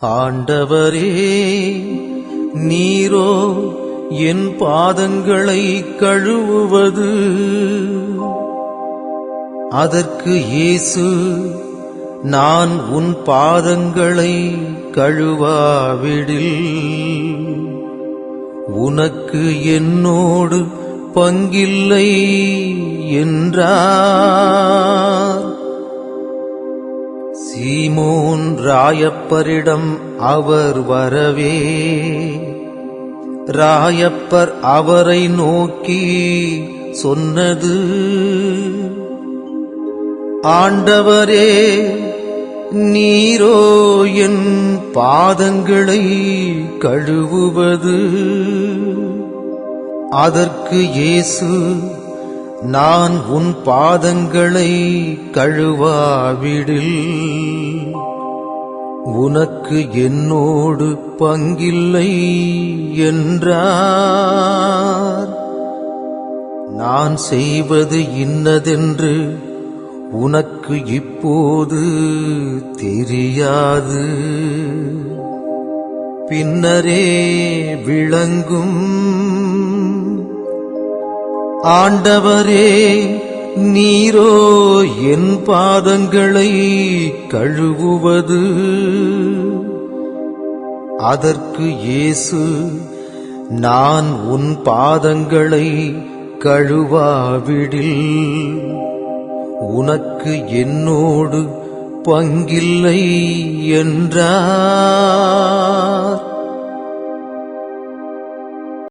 ஆண்டவரே, நீரோ என் பாதங்களை கழுவுவது. அதற்கு இயேசு, நான் உன் பாதங்களை கழுவாவிடில் உனக்கு என்னோடு பங்கில்லை என்றார். சீமோன் ராயப்பரிடம் அவர் வரவே, ராயப்பர் அவரை நோக்கி சொன்னது, ஆண்டவரே, நீரோ என் பாதங்களை கழுவுவது. அதற்கு இயேசு, நான் உன் பாதங்களை கழுவாவிடில் உனக்கு என்னோடு பங்கில்லை என்றார். நான் செய்வது இன்னதென்று உனக்கு இப்போது தெரியாது, பின்னரே விளங்கும். ஆண்டவரே, நீரோ என் பாதங்களை கழுவுவது. அதற்கு இயேசு, நான் உன் பாதங்களை கழுவாவிடில் உனக்கு என்னோடு பங்கில்லை என்றார்.